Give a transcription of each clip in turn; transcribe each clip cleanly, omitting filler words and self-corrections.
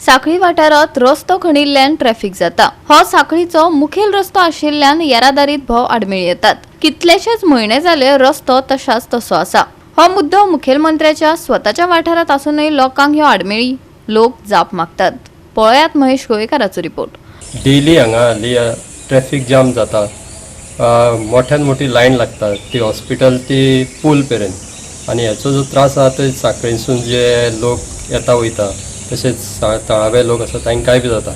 साखळी वाठारात रस्तो खणिल्ल्यान ट्रॅफिक जाता। हो साखळीचो मुखेल रस्तो आशिल्ल्यान येरादारीत भोव आडमेळी येतात। कितलेशेच म्हयने जाले रस्तो तशाच तसो आसा। हो मुद्दो मुखेलमंत्र्याच्या स्वताच्या वाठारात आसूनय लोकांक ह्यो आडमेळी लोक जाप मागतात। पळयात महेश गोवेकाराचो रिपोर्ट। डेली हांगा ट्रॅफिक जाम जाता, मोठ्यान मोठी लायन लागता ती हॉस्पिटल ती पूल पर्यंत। आणि हेचो जो त्रास आसा तो साखळीसून जे लोक येता वयता तशेंच थळावे लोक आसा तांकांय बी जाता।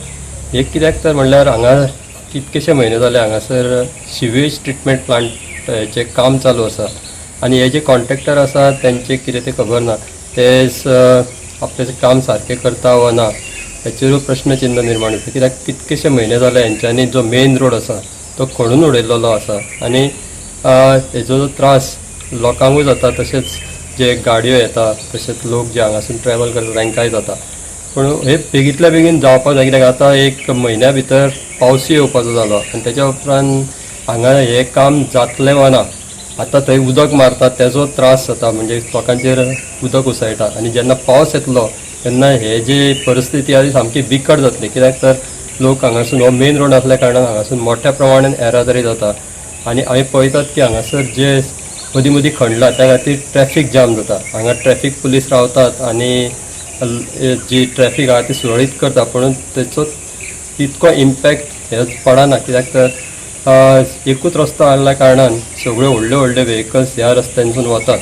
एक कित्याक तर म्हणल्यार हांगा कितकेशे म्हयने जाले हांगासर सिवेज ट्रिटमेंट प्लांट हेचें काम चालू आसा आणि हे जे कॉन्ट्रॅक्टर आसा तेंचे कितें तें खबर ना, ते आपल्याचें काम सारकें करता वा ना हेचेरूय प्रश्नचिन्ह निर्माण जाता। कित्याक कितकेशे म्हयने जाले हेंच्यांनी जो मेन रोड आसा तो खणून उडयल्लो आसा आणि हेजो जो त्रास लोकांकूय जाता तशेंच जे गाडयो येता तशेंच लोक जे हांगासून ट्रॅवल करता तांकांय जाता। पूण हे बेगींतल्या बेगीन जावपाक जाय, कित्याक आतां एक म्हयन्या भितर पावसूय येवपाचो जालो आणि तेच्या उपरांत हांगा हें काम जातलें वा ना। आतां थंय उदक मारतात तेजो त्रास जाता, म्हणजे लोकांचेर उदक उसळटा आणि जेन्ना पावस येतलो तेन्ना हे जी परिस्थिती आसा ती सामकी बिकट जातली। कित्याक तर लोक हांगासून हो मेन रोड आसल्या कारणान हांगासून मोठ्या प्रमाणान येरादारी जाता आणि आमी पळयतात की हांगासर जे मदीं मदीं खणला त्या खातीर ट्रॅफिक जाम जाता। हांगा ट्रॅफिक पुलीस रावतात आणि जी ट्रॅफिक आसा ती सुरळीत करता, पूण तेचो तितको इम्पॅक्ट हे पडना। कित्याक तर एकूच रस्तो आसल्या कारणान सगळ्यो व्हडल्यो व्हडल्यो व्हेकल्स ह्या रस्त्यांसून वतात।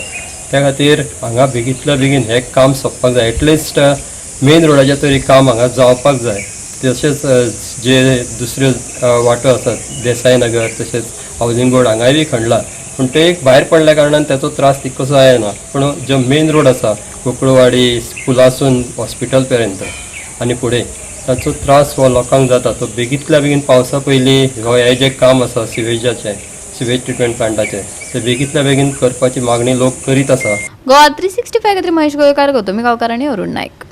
त्या खातीर हांगा बेगींतल्या बेगीन हें काम सोंपपाक जाय। एटलिस्ट मेन रोडाचें तरी काम हांगा जावपाक जाय। तशेंच जे दुसऱ्यो वाटो आसात देसाई नगर तशेंच हावजींग बोर्ड हांगाय बी खणला, पूण ते एक भायर पडल्या कारणान तेचो त्रास तितकोसो जायना। पूण जो मेन रोड आसा गोकुळवाडी पुलासून हॉस्पिटल पर्यंत आनी फुडें ताचो त्रास हो लोकांक जाता। तो बेगींतल्या बेगीन पावसा पयलीं हें जें काम आसा सिवेज ट्रिटमेंट प्लांटाचें तें बेगींतल्या बेगीन करपाची मागणी लोक करीत आसा। गोवा 365 खातीर महेश गोवेकार, गौतमी गांवकार आनी अरुण नायक।